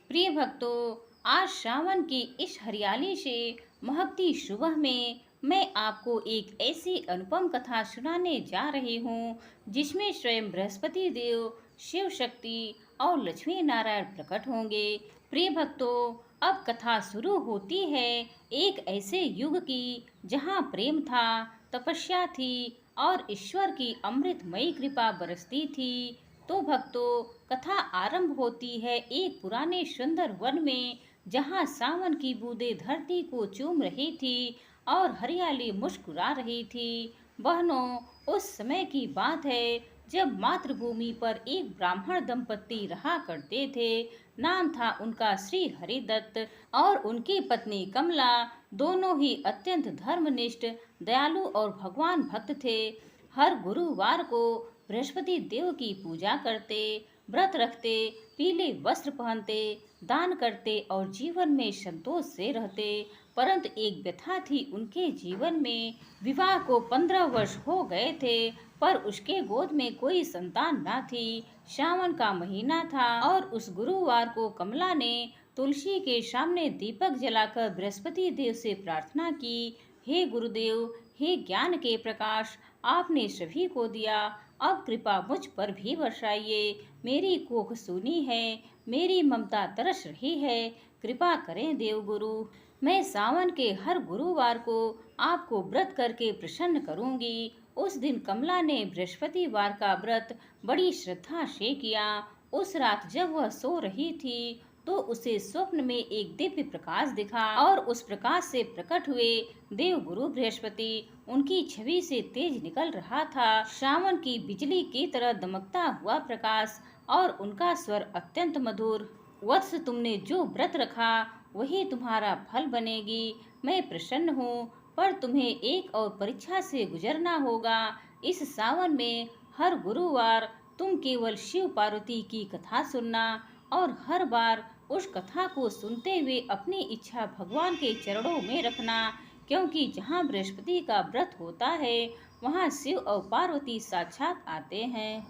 प्रिय भक्तों, आज श्रावण की इस हरियाली से महकती सुबह में मैं आपको एक ऐसी अनुपम कथा सुनाने जा रही हूँ जिसमें स्वयं बृहस्पति देव, शिव शक्ति और लक्ष्मी नारायण प्रकट होंगे। प्रिय भक्तों, अब कथा शुरू होती है एक ऐसे युग की जहाँ प्रेम था, तपस्या थी और ईश्वर की अमृतमयी कृपा बरसती थी। तो भक्तों, कथा आरंभ होती है एक पुराने सुंदर वन में जहाँ सावन की बूंदें धरती को चूम रही थी और हरियाली मुस्कुरा रही थी। बहनों, उस समय की बात है जब मातृभूमि पर एक ब्राह्मण दंपति रहा करते थे। नाम था उनका श्री हरिदत्त और उनकी पत्नी कमला। दोनों ही अत्यंत धर्मनिष्ठ, दयालु और भगवान भक्त थे। हर गुरुवार को बृहस्पति देव की पूजा करते, व्रत रखते, पीले वस्त्र पहनते, दान करते और जीवन में संतोष से रहते। परंतु एक व्यथा थी उनके जीवन में। विवाह को 15 वर्ष हो गए थे पर उसके गोद में कोई संतान न थी। श्रावण का महीना था और उस गुरुवार को कमला ने तुलसी के सामने दीपक जलाकर बृहस्पति देव से प्रार्थना की, हे गुरुदेव, हे ज्ञान के प्रकाश, आपने सभी को दिया, अब कृपा मुझ पर भी बरसाइए। मेरी कोख सूनी है, मेरी ममता तरस रही है, कृपा करें देवगुरु। मैं सावन के हर गुरुवार को आपको व्रत करके प्रसन्न करूंगी। उस दिन कमला ने बृहस्पतिवार का व्रत बड़ी श्रद्धा से किया। उस रात जब वह सो रही थी तो उसे स्वप्न में एक दिव्य प्रकाश दिखा और उस प्रकाश से प्रकट हुए देव गुरु बृहस्पति उनकी छवि से तेज निकल रहा था। श्रावण की बिजली की तरह दमकता हुआ प्रकाश और उनका स्वर अत्यंत मधुर। वत्स, तुमने जो व्रत रखा वही तुम्हारा फल बनेगी। मैं प्रसन्न हूँ, पर तुम्हें एक और परीक्षा से गुजरना होगा। इस सावन में हर गुरुवार तुम केवल शिव पार्वती की कथा सुनना और हर बार उस कथा को सुनते हुए अपनी इच्छा भगवान के चरणों में रखना, क्योंकि जहाँ बृहस्पति का व्रत होता है वहाँ शिव और पार्वती साक्षात आते हैं।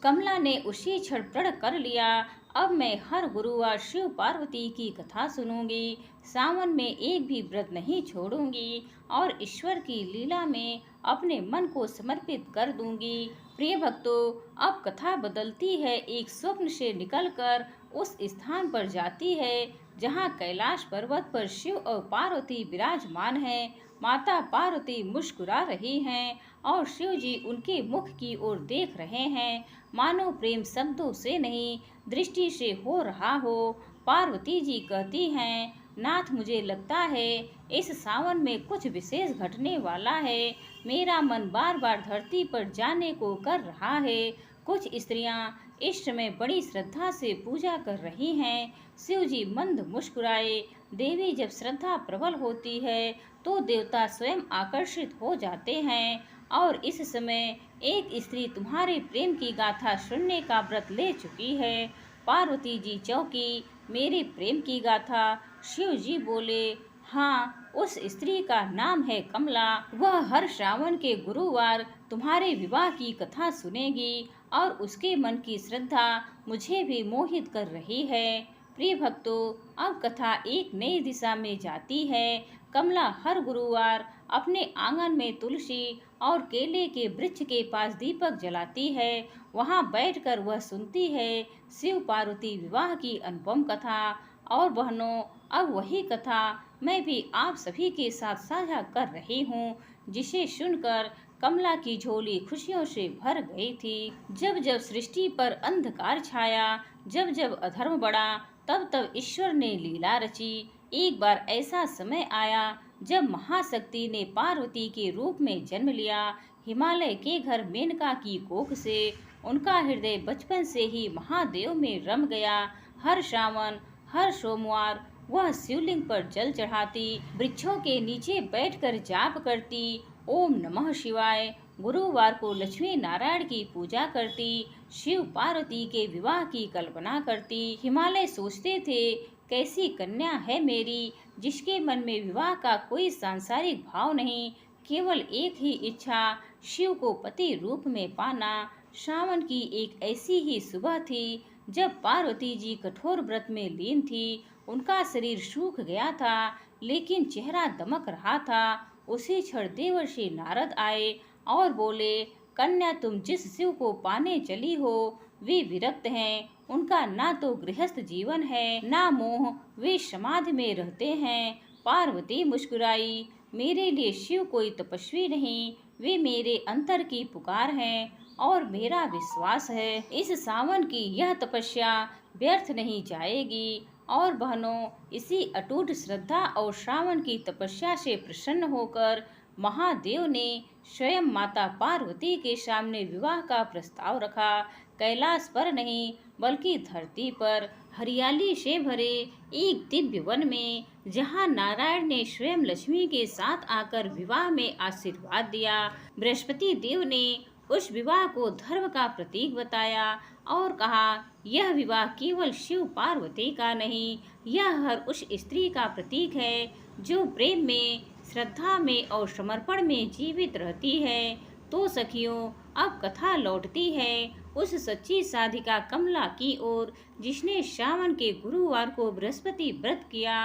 कमला ने उसी क्षण प्रण कर लिया, अब मैं हर गुरुवार शिव पार्वती की कथा सुनूंगी, सावन में एक भी व्रत नहीं छोड़ूंगी और ईश्वर की लीला में अपने मन को समर्पित कर दूंगी। प्रिय भक्तों, अब कथा बदलती है, एक स्वप्न से निकलकर उस स्थान पर जाती है जहाँ कैलाश पर्वत पर शिव और पार्वती विराजमान हैं। माता पार्वती मुस्कुरा रही हैं और शिव जी उनके मुख की ओर देख रहे हैं, मानो प्रेम शब्दों से नहीं दृष्टि से हो रहा हो। पार्वती जी कहती हैं, नाथ, मुझे लगता है इस सावन में कुछ विशेष घटने वाला है। मेरा मन बार बार धरती पर जाने को कर रहा है। कुछ स्त्रियां इस समय बड़ी श्रद्धा से पूजा कर रही हैं। शिव जी मंद मुस्कुराए। देवी जब श्रद्धा प्रबल होती है तो देवता स्वयं आकर्षित हो जाते हैं और इस समय एक स्त्री तुम्हारे प्रेम की गाथा सुनने का व्रत ले चुकी है। पार्वती जी चौंकी, मेरे प्रेम की गाथा? शिव जी बोले, हाँ, उस स्त्री का नाम है कमला। वह हर श्रावण के गुरुवार तुम्हारे विवाह की कथा सुनेगी और उसके मन की श्रद्धा मुझे भी मोहित कर रही है। प्रिय भक्तों, अब कथा एक नई दिशा में जाती है। कमला हर गुरुवार अपने आंगन में तुलसी और केले के वृक्ष के पास दीपक जलाती है। वहां बैठकर वह सुनती है शिव पार्वती विवाह की अनुपम कथा। और बहनों, अब वही कथा मैं भी आप सभी के साथ साझा कर रही हूँ, जिसे सुनकर कमला की झोली खुशियों से भर गई थी। जब जब सृष्टि पर अंधकार छाया, जब जब अधर्म बढ़ा, तब तब ईश्वर ने लीला रची। एक बार ऐसा समय आया जब महाशक्ति ने पार्वती के रूप में जन्म लिया। हिमालय के घर मेनका की कोख से उनका हृदय बचपन से ही महादेव में रम गया। हर श्रावण, हर सोमवार वह शिवलिंग पर जल चढ़ाती, वृक्षों के नीचे बैठकर जाप करती, ओम नमः शिवाय। गुरुवार को लक्ष्मी नारायण की पूजा करती, शिव पार्वती के विवाह की कल्पना करती। हिमालय सोचते थे, कैसी कन्या है मेरी जिसके मन में विवाह का कोई सांसारिक भाव नहीं, केवल एक ही इच्छा, शिव को पति रूप में पाना। श्रावण की एक ऐसी ही सुबह थी जब पार्वती जी कठोर व्रत में लीन थी, उनका शरीर सूख गया था, लेकिन चेहरा दमक रहा था। उसी क्षण देवर्षि नारद आए और बोले, कन्या, तुम जिस शिव को पाने चली हो वे विरक्त हैं। उनका ना तो गृहस्थ जीवन है ना मोह, वे समाधि में रहते हैं। पार्वती मुस्कुराई, मेरे लिए शिव कोई तपस्वी नहीं, वे मेरे अंतर की पुकार हैं और मेरा विश्वास है इस सावन की यह तपस्या व्यर्थ नहीं जाएगी। और बहनों, इसी अटूट श्रद्धा और श्रावण की तपस्या से प्रसन्न होकर महादेव ने स्वयं माता पार्वती के सामने विवाह का प्रस्ताव रखा। कैलाश पर नहीं बल्कि धरती पर हरियाली से भरे एक दिव्य वन में, जहाँ नारायण ने स्वयं लक्ष्मी के साथ आकर विवाह में आशीर्वाद दिया। बृहस्पति देव ने उस विवाह को धर्म का प्रतीक बताया और कहा, यह विवाह केवल शिव पार्वती का नहीं, यह हर उस स्त्री का प्रतीक है जो प्रेम में, श्रद्धा में और समर्पण में जीवित रहती है। तो सखियों, अब कथा लौटती है उस सच्ची साधिका कमला की ओर, जिसने श्रावण के गुरुवार को बृहस्पति व्रत किया,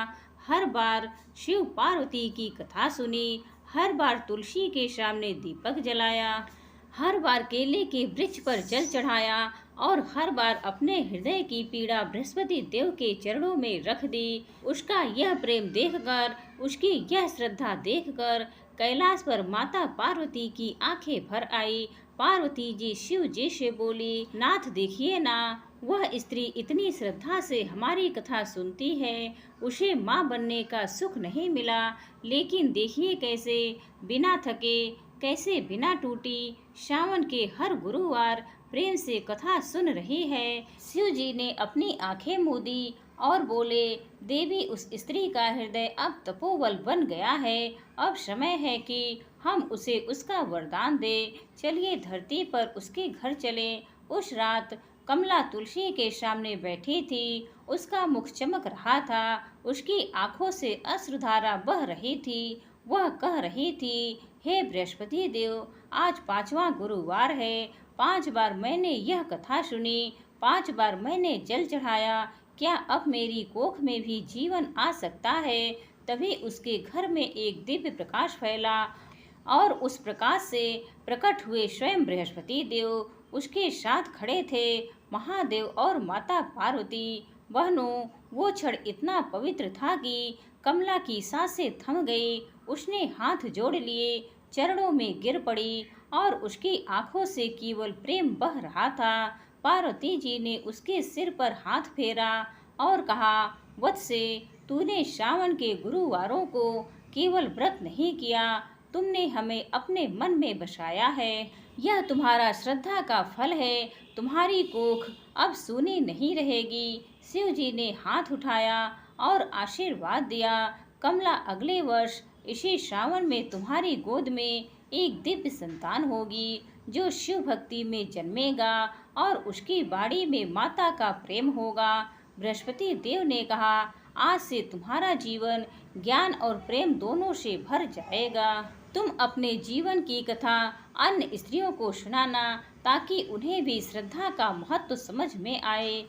हर बार शिव पार्वती की कथा सुनी, हर बार तुलसी के सामने दीपक जलाया, हर बार केले के वृक्ष पर जल चढ़ाया और हर बार अपने हृदय की पीड़ा बृहस्पति देव के चरणों में रख दी। उसका यह प्रेम देखकर, उसकी यह श्रद्धा देखकर कैलाश पर माता पार्वती की आंखें भर आई। पार्वती जी शिव जी से बोली, नाथ देखिए ना, वह स्त्री इतनी श्रद्धा से हमारी कथा सुनती है, उसे माँ बनने का सुख नहीं मिला, लेकिन देखिए कैसे बिना थके, कैसे बिना टूटी श्रावण के हर गुरुवार प्रेम से कथा सुन रही है। शिव जी ने अपनी आंखें मूंदी और बोले, देवी, उस स्त्री का हृदय अब तपोवन बन गया है, अब समय है कि हम उसे उसका वरदान दे। चलिए धरती पर उसके घर चले। उस रात कमला तुलसी के सामने बैठी थी, उसका मुख चमक रहा था, उसकी आंखों से अश्रुधारा बह रही थी। वह कह रही थी, हे बृहस्पति देव, आज 5वां गुरुवार है, 5 बार मैंने यह कथा सुनी, 5 बार मैंने जल चढ़ाया, क्या अब मेरी कोख में भी जीवन आ सकता है? तभी उसके घर में एक दिव्य प्रकाश फैला और उस प्रकाश से प्रकट हुए स्वयं बृहस्पति देव। उसके साथ खड़े थे महादेव और माता पार्वती। बहनों, वो क्षण इतना पवित्र था कि कमला की सांसें थम गई। उसने हाथ जोड़ लिए, चरणों में गिर पड़ी और उसकी आंखों से केवल प्रेम बह रहा था। पार्वती जी ने उसके सिर पर हाथ फेरा और कहा, वत्से, तूने श्रावण के गुरुवारों को केवल व्रत नहीं किया, तुमने हमें अपने मन में बसाया है। यह तुम्हारा श्रद्धा का फल है। तुम्हारी कोख अब सूनी नहीं रहेगी। शिव जी ने हाथ उठाया और आशीर्वाद दिया। कमला, अगले वर्ष इसी श्रावण में तुम्हारी गोद में एक दिव्य संतान होगी, जो शिव भक्ति में जन्मेगा और उसकी बाड़ी में माता का प्रेम होगा। बृहस्पति देव ने कहा, आज से तुम्हारा जीवन ज्ञान और प्रेम दोनों से भर जाएगा। तुम अपने जीवन की कथा अन्य स्त्रियों को सुनाना, ताकि उन्हें भी श्रद्धा का महत्व समझ में आए।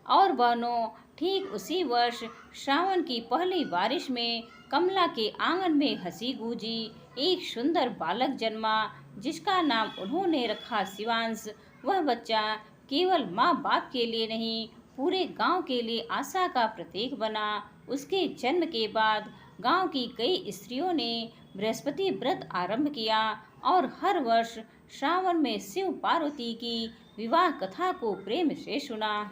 और बहनों, ठीक उसी वर्ष श्रावण की पहली बारिश में कमला के आंगन में हंसी गूंजी। एक सुंदर बालक जन्मा, जिसका नाम उन्होंने रखा शिवांश। वह बच्चा केवल माँ बाप के लिए नहीं, पूरे गांव के लिए आशा का प्रतीक बना। उसके जन्म के बाद गांव की कई स्त्रियों ने बृहस्पति व्रत आरंभ किया और हर वर्ष श्रावण में शिव पार्वती की विवाह कथा को प्रेम से सुना।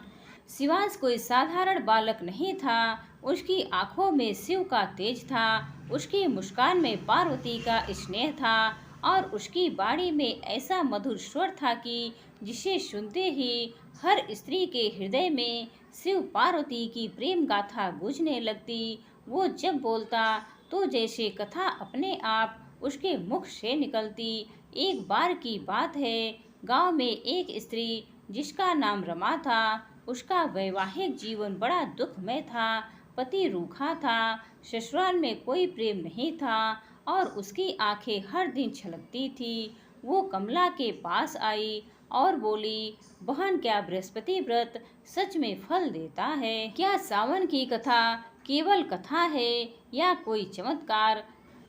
शिवांश कोई साधारण बालक नहीं था। उसकी आंखों में शिव का तेज था, उसकी मुस्कान में पार्वती का स्नेह था और उसकी बाणी में ऐसा मधुर स्वर था कि जिसे सुनते ही हर स्त्री के हृदय में शिव पार्वती की प्रेम गाथा गूंजने लगती। वो जब बोलता तो जैसे कथा अपने आप उसके मुख से निकलती। एक बार की बात है, गांव में एक स्त्री जिसका नाम रमा था, उसका वैवाहिक जीवन बड़ा दुखमय था। पति रूखा था, ससुराल में कोई प्रेम नहीं था और उसकी आंखें हर दिन छलकती थी। वो कमला के पास आई और बोली, बहन, क्या बृहस्पति व्रत सच में फल देता है। क्या सावन की कथा केवल कथा है या कोई चमत्कार?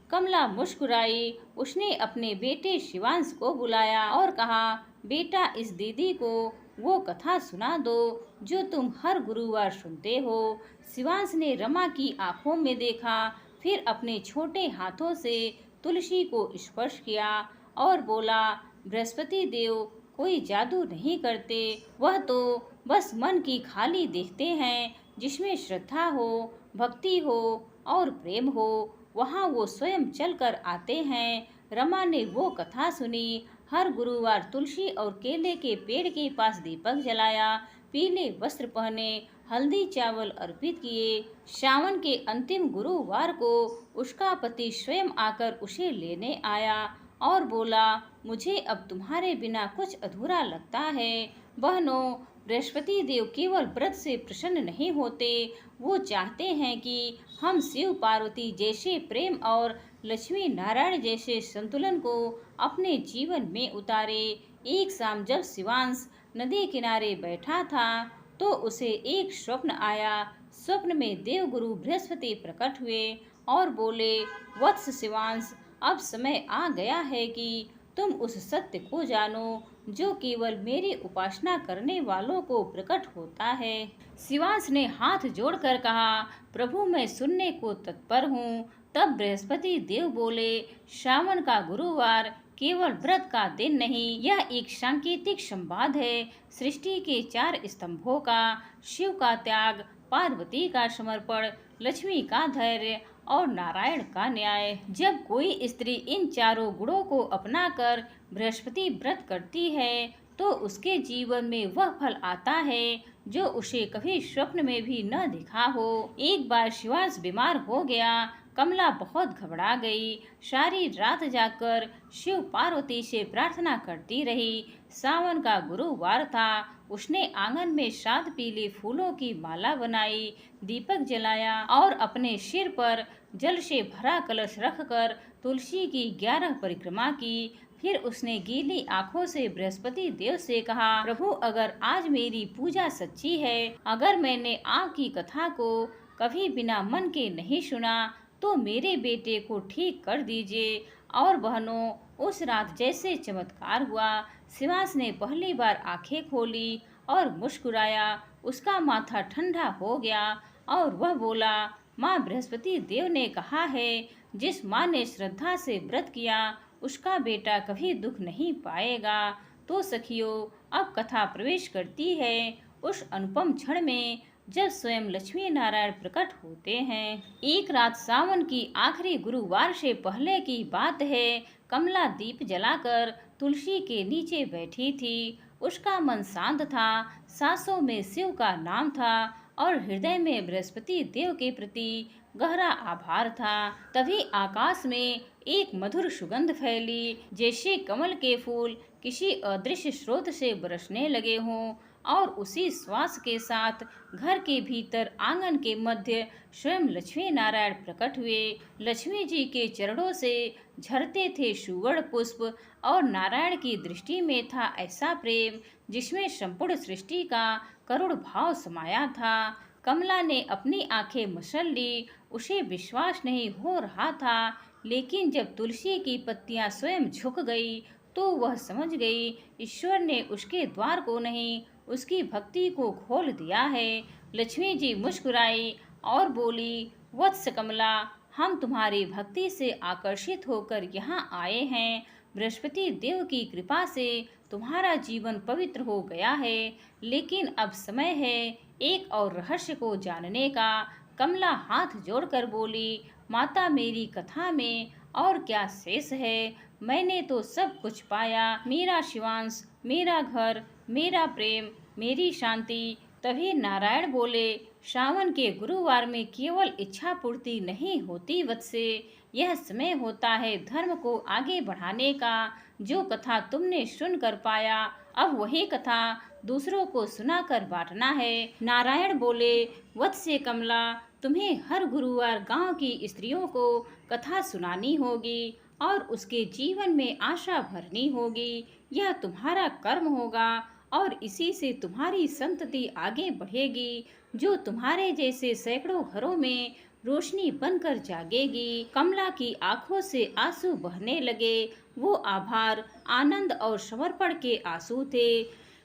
कमला मुस्कुराई। उसने अपने बेटे शिवांश को बुलाया और कहा, बेटा, इस दीदी को वो कथा सुना दो जो तुम हर गुरुवार सुनते हो। शिवांश ने रमा की आंखों में देखा, फिर अपने छोटे हाथों से तुलसी को स्पर्श किया और बोला, बृहस्पति देव कोई जादू नहीं करते, वह तो बस मन की खाली देखते हैं। जिसमें श्रद्धा हो, भक्ति हो और प्रेम हो, वहाँ वो स्वयं चल कर आते हैं। रमा ने वो कथा सुनी। हर गुरुवार तुलसी और केले के पेड़ के पास दीपक जलाया, पीले वस्त्र पहने, हल्दी चावल अर्पित किए। श्रावण के अंतिम गुरुवार को उसका पति स्वयं आकर उसे लेने आया और बोला, मुझे अब तुम्हारे बिना कुछ अधूरा लगता है। बहनों, बृहस्पति देव केवल व्रत से प्रसन्न नहीं होते, वो चाहते हैं कि हम शिव पार्वती जैसे प्रेम और लक्ष्मी नारायण जैसे संतुलन को अपने जीवन में उतारे। एक शाम जब शिवांश नदी किनारे बैठा था तो उसे एक स्वप्न आया। स्वप्न में देवगुरु बृहस्पति प्रकट हुए और बोले, वत्स शिवांश, अब समय आ गया है कि तुम उस सत्य को जानो जो केवल मेरी उपासना करने वालों को प्रकट होता है। शिवांश ने हाथ जोड़कर कहा, प्रभु, मैं सुनने को तत्पर हूँ। तब बृहस्पति देव बोले, श्रावण का गुरुवार केवल व्रत का दिन नहीं, यह एक सांकेतिक संवाद है। सृष्टि के 4 स्तंभों का, शिव का त्याग, पार्वती का समर्पण, लक्ष्मी का धैर्य और नारायण का न्याय। जब कोई स्त्री इन चारों गुणों को अपनाकर बृहस्पति व्रत करती है तो उसके जीवन में वह फल आता है जो उसे कभी स्वप्न में भी न दिखा हो। एक बार शिवांश बीमार हो गया। कमला बहुत घबरा गई। सारी रात जाकर शिव पार्वती से प्रार्थना करती रही। सावन का गुरुवार था। उसने आंगन में 7 पीले फूलों की माला बनाई, दीपक जलाया और अपने सिर पर जल से भरा कलश रखकर तुलसी की 11 परिक्रमा की। फिर उसने गीली आंखों से बृहस्पति देव से कहा, प्रभु, अगर आज मेरी पूजा सच्ची है, अगर मैंने आपकी कथा को कभी बिना मन के नहीं सुना, तो मेरे बेटे को ठीक कर दीजिए। और बहनों, उस रात जैसे चमत्कार हुआ। शिवांश ने पहली बार आंखें खोली और मुस्कुराया। उसका माथा ठंडा हो गया और वह बोला, माँ, बृहस्पति देव ने कहा है, जिस माँ ने श्रद्धा से व्रत किया उसका बेटा कभी दुख नहीं पाएगा। तो सखियों, अब कथा प्रवेश करती है उस अनुपम क्षण में जब स्वयं लक्ष्मी नारायण प्रकट होते हैं। एक रात सावन की आखिरी गुरुवार से पहले की बात है। कमला दीप जलाकर तुलसी के नीचे बैठी थी। उसका मन शांत था, सांसों में शिव का नाम था और हृदय में बृहस्पति देव के प्रति गहरा आभार था। तभी आकाश में एक मधुर सुगंध फैली, जैसे कमल के फूल किसी अदृश्य स्रोत से बरसने लगे हों। और उसी श्वास के साथ घर के भीतर आंगन के मध्य स्वयं लक्ष्मी नारायण प्रकट हुए। लक्ष्मी जी के चरणों से झरते थे सुवर्ण पुष्प और नारायण की दृष्टि में था ऐसा प्रेम जिसमें संपूर्ण सृष्टि का करुण भाव समाया था। कमला ने अपनी आंखें मसल ली। उसे विश्वास नहीं हो रहा था, लेकिन जब तुलसी की पत्तियां स्वयं झुक गई तो वह समझ गई, ईश्वर ने उसके द्वार को नहीं, उसकी भक्ति को खोल दिया है। लक्ष्मी जी मुस्कुराई और बोली, वत्स कमला, हम तुम्हारी भक्ति से आकर्षित होकर यहाँ आए हैं। बृहस्पति देव की कृपा से तुम्हारा जीवन पवित्र हो गया है, लेकिन अब समय है एक और रहस्य को जानने का। कमला हाथ जोड़कर बोली, माता, मेरी कथा में और क्या शेष है? मैंने तो सब कुछ पाया, मेरा शिवांश, मेरा घर, मेरा प्रेम, मेरी शांति। तभी नारायण बोले, श्रावण के गुरुवार में केवल इच्छा पूर्ति नहीं होती वत्से, यह समय होता है धर्म को आगे बढ़ाने का। जो कथा तुमने सुन कर पाया, अब वही कथा दूसरों को सुनाकर बांटना है। नारायण बोले, वत्से कमला, तुम्हें हर गुरुवार गांव की स्त्रियों को कथा सुनानी होगी और उसके जीवन में आशा भरनी होगी। यह तुम्हारा कर्म होगा और इसी से तुम्हारी संतति आगे बढ़ेगी, जो तुम्हारे जैसे सैकड़ों घरों में रोशनी बनकर जागेगी। कमला की आंखों से आंसू बहने लगे। वो आभार, आनंद और समर्पण के आंसू थे।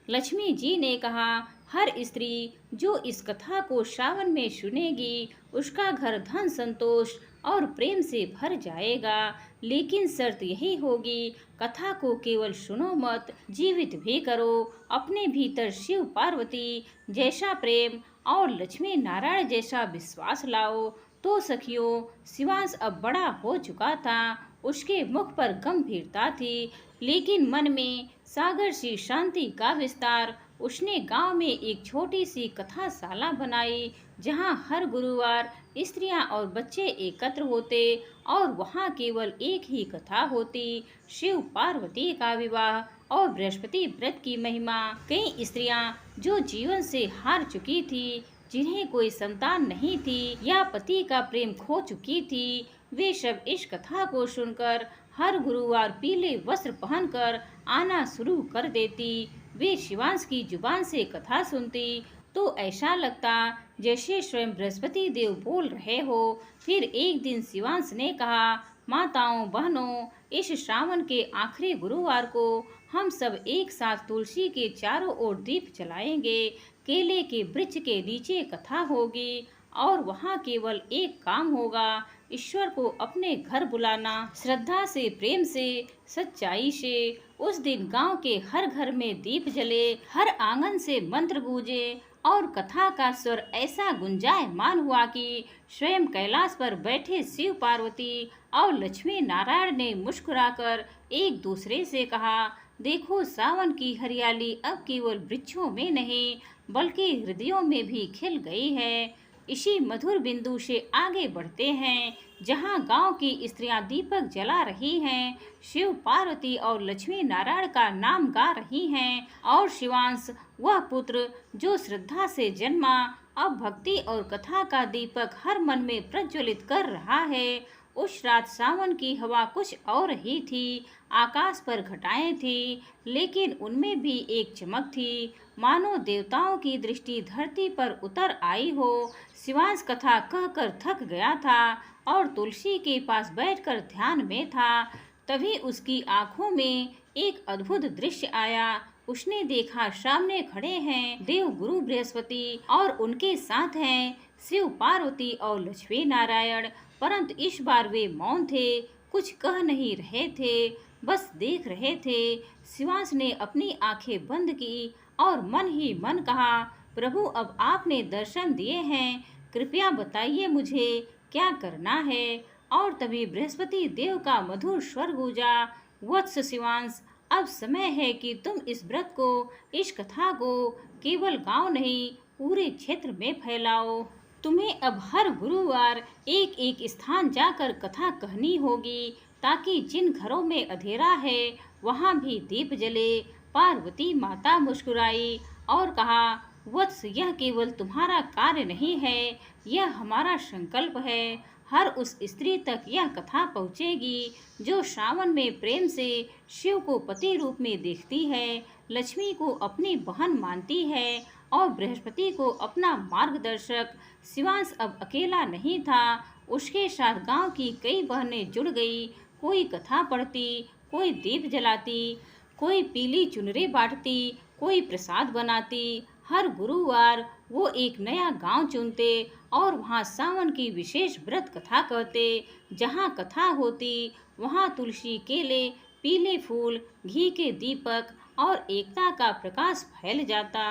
लक्ष्मी जी ने कहा, हर स्त्री जो इस कथा को श्रावण में सुनेगी, उसका घर धन, संतोष और प्रेम से भर जाएगा। लेकिन शर्त यही होगी, कथा को केवल सुनो मत, जीवित भी करो। अपने भीतर शिव पार्वती जैसा प्रेम और लक्ष्मी नारायण जैसा विश्वास लाओ। तो सखियों, शिवांश अब बड़ा हो चुका था। उसके मुख पर गंभीरता थी, लेकिन मन में सागर सी शांति का विस्तार। उसने गांव में एक छोटी सी कथाशाला बनाई, जहां हर गुरुवार स्त्रियां और बच्चे एकत्र होते और वहां केवल एक ही कथा होती, शिव पार्वती का विवाह और बृहस्पति व्रत की महिमा। कई स्त्रियां जो जीवन से हार चुकी थी, जिन्हें कोई संतान नहीं थी या पति का प्रेम खो चुकी थी, वे सब इस कथा को सुनकर हर गुरुवार पीले वस्त्र पहनकर आना शुरू कर देती। वे शिवांश की जुबान से कथा सुनती तो ऐसा लगता जैसे स्वयं बृहस्पति देव बोल रहे हो। फिर एक दिन शिवांश ने कहा, माताओं बहनों, इस श्रावण के आखिरी गुरुवार को हम सब एक साथ तुलसी के चारों ओर दीप जलाएंगे। केले के वृक्ष के नीचे कथा होगी और वहाँ केवल एक काम होगा, ईश्वर को अपने घर बुलाना, श्रद्धा से, प्रेम से, सच्चाई से। उस दिन गांव के हर घर में दीप जले, हर आंगन से मंत्र गूंजे और कथा का स्वर ऐसा गुंजायमान हुआ कि स्वयं कैलाश पर बैठे शिव पार्वती और लक्ष्मी नारायण ने मुस्कुराकर एक दूसरे से कहा, देखो, सावन की हरियाली अब केवल वृक्षों में नहीं बल्कि हृदयों में भी खिल गई है। इसी मधुर बिंदु से आगे बढ़ते हैं, जहां गांव की स्त्रियां दीपक जला रही हैं, शिव पार्वती और लक्ष्मी नारायण का नाम गा रही हैं, और शिवांश, वह पुत्र जो श्रद्धा से जन्मा, अब भक्ति और कथा का दीपक हर मन में प्रज्वलित कर रहा है। उस रात सावन की हवा कुछ और ही थी। आकाश पर घटाएं थी, लेकिन उनमें भी एक चमक थी, मानो देवताओं की दृष्टि धरती पर उतर आई हो। शिवांश कथा कहकर थक गया था और तुलसी के पास बैठकर ध्यान में था। तभी उसकी आंखों में एक अद्भुत दृश्य आया। उसने देखा, सामने खड़े हैं देव गुरु बृहस्पति और उनके साथ हैं शिव पार्वती और लक्ष्मी नारायण। परंतु इस बार वे मौन थे, कुछ कह नहीं रहे थे, बस देख रहे थे। शिवांश ने अपनी आंखें बंद की और मन ही मन कहा, प्रभु, अब आपने दर्शन दिए हैं, कृपया बताइए मुझे क्या करना है। और तभी बृहस्पति देव का मधुर स्वर गूंजा, वत्स शिवांश, अब समय है कि तुम इस व्रत को, इस कथा को केवल गांव नहीं पूरे क्षेत्र में फैलाओ। तुम्हें अब हर गुरुवार एक एक स्थान जाकर कथा कहनी होगी, ताकि जिन घरों में अंधेरा है वहां भी दीप जले। पार्वती माता मुस्कुराई और कहा, वत्स, यह केवल तुम्हारा कार्य नहीं है, यह हमारा संकल्प है। हर उस स्त्री तक यह कथा पहुँचेगी जो श्रावण में प्रेम से शिव को पति रूप में देखती है, लक्ष्मी को अपनी बहन मानती है और बृहस्पति को अपना मार्गदर्शक। शिवांश अब अकेला नहीं था, उसके साथ गांव की कई बहनें जुड़ गई। कोई कथा पढ़ती, कोई दीप जलाती, कोई पीली चुनरी बांटती, कोई प्रसाद बनाती। हर गुरुवार वो एक नया गांव चुनते और वहाँ सावन की विशेष व्रत कथा कहते। जहाँ कथा होती वहाँ तुलसी, केले, पीले फूल, घी के दीपक और एकता का प्रकाश फैल जाता।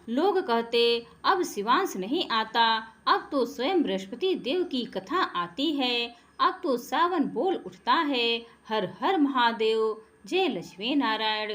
लोग कहते, अब शिवांश नहीं आता, अब तो स्वयं बृहस्पति देव की कथा आती है, अब तो सावन बोल उठता है, हर हर महादेव, जय लक्ष्मी नारायण।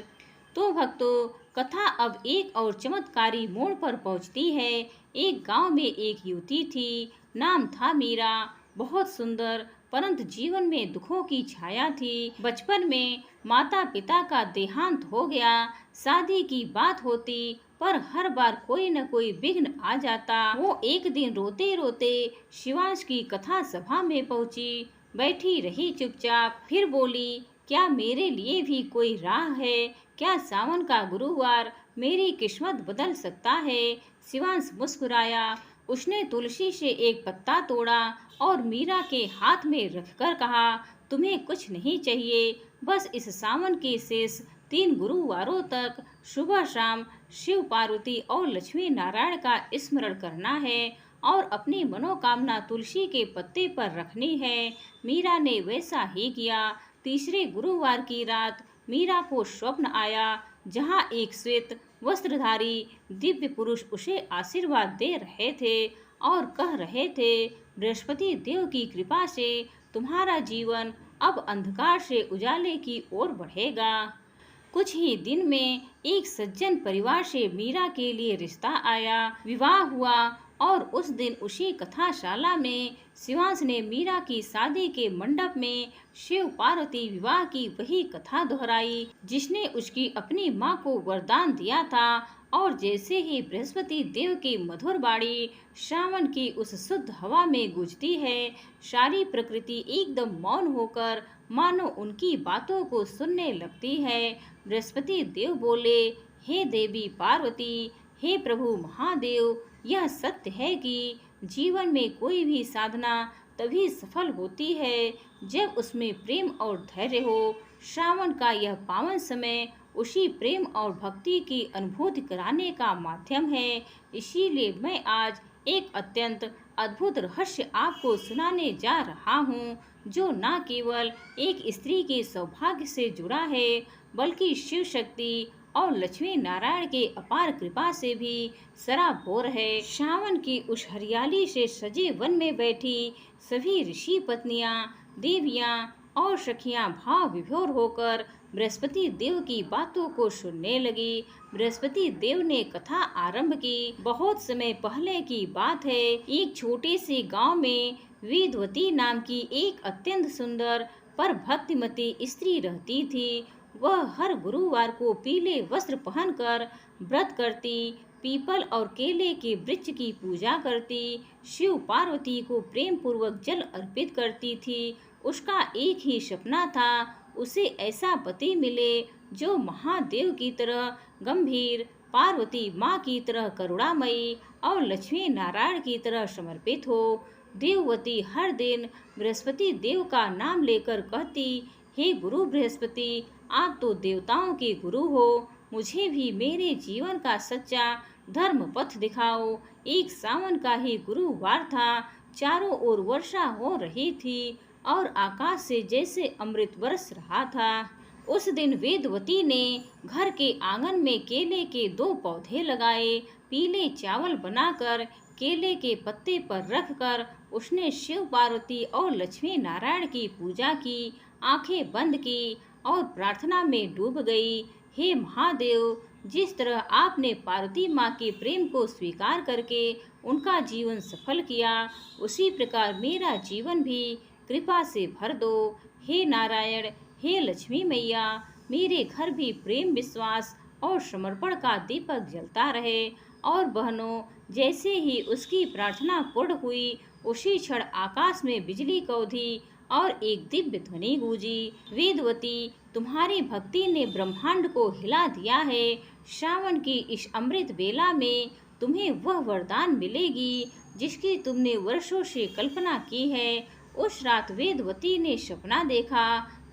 तो भक्तों, कथा अब एक और चमत्कारी मोड़ पर पहुंचती है। एक गांव में एक युवती थी, नाम था मीरा। बहुत सुंदर, परंतु जीवन में दुखों की छाया थी। बचपन में माता पिता का देहांत हो गया। शादी की बात होती पर हर बार कोई न कोई विघ्न आ जाता। वो एक दिन रोते रोते शिवांश की कथा सभा में पहुंची, बैठी रही चुपचाप, फिर बोली, क्या मेरे लिए भी कोई राह है? क्या सावन का गुरुवार मेरी किस्मत बदल सकता है। शिवांश मुस्कुराया। उसने तुलसी से एक पत्ता तोड़ा और मीरा के हाथ में रखकर कहा, तुम्हें कुछ नहीं चाहिए, बस इस सावन के शेष 3 गुरुवारों तक सुबह शाम शिव पार्वती और लक्ष्मी नारायण का स्मरण करना है और अपनी मनोकामना तुलसी के पत्ते पर रखनी है। मीरा ने वैसा ही किया। तीसरे गुरुवार की रात मीरा को स्वप्न आया, जहाँ एक श्वेत वस्त्रधारी दिव्य पुरुष उसे आशीर्वाद दे रहे थे और कह रहे थे, बृहस्पति देव की कृपा से तुम्हारा जीवन अब अंधकार से उजाले की ओर बढ़ेगा। कुछ ही दिन में एक सज्जन परिवार से मीरा के लिए रिश्ता आया। विवाह हुआ और उस दिन उसी कथाशाला में शिवांश ने मीरा की शादी के मंडप में शिव पार्वती विवाह की वही कथा दोहराई जिसने उसकी अपनी माँ को वरदान दिया था। और जैसे ही बृहस्पति देव की मधुर बाणी श्रावण की उस शुद्ध हवा में गूंजती है, सारी प्रकृति एकदम मौन होकर मानो उनकी बातों को सुनने लगती है। बृहस्पति देव बोले, हे देवी पार्वती, हे प्रभु महादेव, यह सत्य है कि जीवन में कोई भी साधना तभी सफल होती है जब उसमें प्रेम और धैर्य हो। श्रावण का यह पावन समय उसी प्रेम और भक्ति की अनुभूति कराने का माध्यम है। इसीलिए मैं आज एक अत्यंत अद्भुत रहस्य आपको सुनाने जा रहा हूँ, जो न केवल एक स्त्री के सौभाग्य से जुड़ा है, बल्कि शिव शक्ति और लक्ष्मी नारायण के अपार कृपा से भी सराबोर है। श्रावण की उस हरियाली से सजे वन में बैठी सभी ऋषि पत्नियां, देवियां और सखियां भाव विभोर होकर बृहस्पति देव की बातों को सुनने लगी। बृहस्पति देव ने कथा आरंभ की। बहुत समय पहले की बात है, एक छोटे से गांव में वेदवती नाम की एक अत्यंत सुंदर पर भक्तिमती स्त्री रहती थी। वह हर गुरुवार को पीले वस्त्र पहनकर व्रत करती, पीपल और केले के वृक्ष की पूजा करती, शिव पार्वती को प्रेम पूर्वक जल अर्पित करती थी। उसका एक ही सपना था, उसे ऐसा पति मिले जो महादेव की तरह गंभीर, पार्वती माँ की तरह करुणामयी और लक्ष्मी नारायण की तरह समर्पित हो। देववती हर दिन बृहस्पति देव का नाम लेकर कहती, हे गुरु बृहस्पति, आप तो देवताओं के गुरु हो, मुझे भी मेरे जीवन का सच्चा धर्म पथ दिखाओ। एक सावन का ही गुरुवार था। चारों ओर वर्षा हो रही थी और आकाश से जैसे अमृत बरस रहा था। उस दिन वेदवती ने घर के आंगन में केले के 2 पौधे लगाए। पीले चावल बनाकर केले के पत्ते पर रखकर उसने शिव पार्वती और लक्ष्मी नारायण की पूजा की, आंखें बंद की और प्रार्थना में डूब गई। हे महादेव, जिस तरह आपने पार्वती माँ के प्रेम को स्वीकार करके उनका जीवन सफल किया, उसी प्रकार मेरा जीवन भी कृपा से भर दो। हे नारायण, हे लक्ष्मी मैया, मेरे घर भी प्रेम, विश्वास और समर्पण का दीपक जलता रहे। और बहनों, जैसे ही उसकी प्रार्थना पूर्ण हुई, उसी क्षण आकाश में बिजली कौंधी और एक दिव्य ध्वनि गूंजी, वेदवती, तुम्हारी भक्ति ने ब्रह्मांड को हिला दिया है। श्रावण की इस अमृत बेला में तुम्हें वह वरदान मिलेगी जिसकी तुमने वर्षों से कल्पना की है। उस रात वेदवती ने सपना देखा,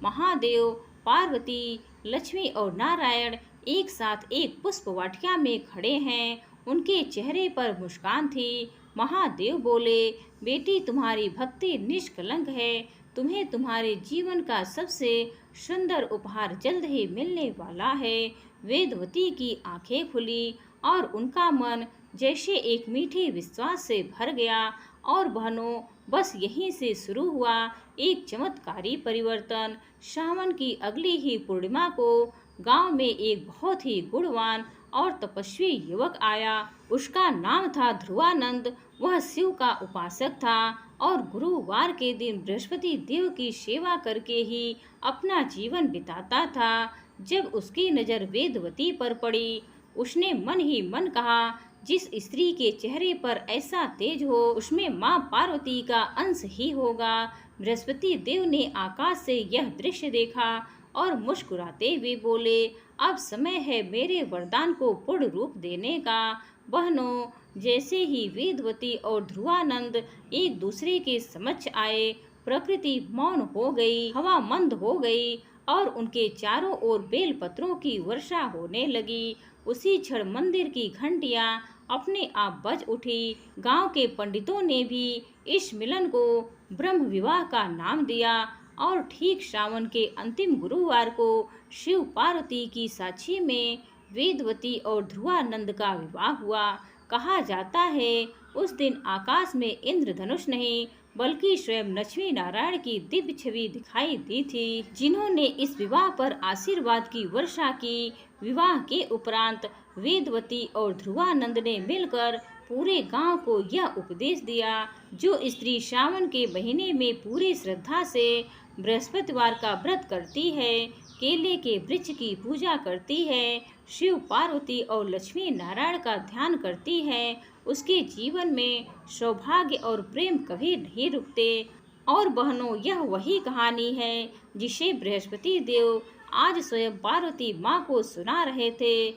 महादेव, पार्वती, लक्ष्मी और नारायण एक साथ एक पुष्प वाटिका में खड़े हैं। उनके चेहरे पर मुस्कान थी। महादेव बोले, बेटी, तुम्हारी भक्ति निष्कलंक है, तुम्हें तुम्हारे जीवन का सबसे सुंदर उपहार जल्द ही मिलने वाला है। वेदवती की आंखें खुली और उनका मन जैसे एक मीठे विश्वास से भर गया। और बहनों, बस यहीं से शुरू हुआ एक चमत्कारी परिवर्तन। श्रावण की अगली ही पूर्णिमा को गांव में एक बहुत ही गुणवान और तपस्वी युवक आया। उसका नाम था ध्रुवानंद। वह शिव का उपासक था और गुरुवार के दिन बृहस्पति देव की सेवा करके ही अपना जीवन बिताता था। जब उसकी नज़र वेदवती पर पड़ी, उसने मन ही मन कहा, जिस स्त्री के चेहरे पर ऐसा तेज हो, उसमें माँ पार्वती का अंश ही होगा। बृहस्पति देव ने आकाश से यह दृश्य देखा और मुस्कुराते हुए बोले, अब समय है मेरे वरदान को पूर्ण रूप देने का। बहनों, जैसे ही वेदवती और ध्रुवानंद एक दूसरे के समक्ष आए, प्रकृति मौन हो गई, हवा मंद हो गई और उनके चारों ओर बेलपत्रों की वर्षा होने लगी। उसी क्षण मंदिर की घंटियां अपने आप बज उठी। गांव के पंडितों ने भी इस मिलन को ब्रह्म विवाह का नाम दिया और ठीक श्रावण के अंतिम गुरुवार को शिव पार्वती की साक्षी में वेदवती और ध्रुवानंद का विवाह हुआ। कहा जाता है उस दिन आकाश में इंद्रधनुष नहीं बल्कि स्वयं लक्ष्मी नारायण की दिव्य छवि दिखाई दी थी, जिन्होंने इस विवाह पर आशीर्वाद की वर्षा की। विवाह के उपरांत वेदवती और ध्रुवानंद ने मिलकर पूरे गांव को यह उपदेश दिया, जो स्त्री श्रावण के महीने में पूरी श्रद्धा से बृहस्पतिवार का व्रत करती है, केले के वृक्ष की पूजा करती है, शिव पार्वती और लक्ष्मी नारायण का ध्यान करती है, उसके जीवन में सौभाग्य और प्रेम कभी नहीं रुकते। और बहनों, यह वही कहानी है जिसे बृहस्पति देव आज स्वयं पार्वती माँ को सुना रहे थे।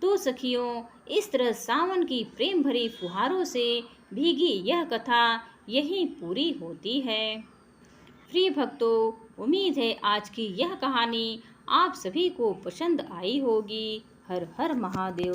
तो सखियों, इस तरह सावन की प्रेम भरी फुहारों से भीगी यह कथा यहीं पूरी होती है। प्रिय भक्तों, उम्मीद है आज की यह कहानी आप सभी को पसंद आई होगी। हर हर महादेव।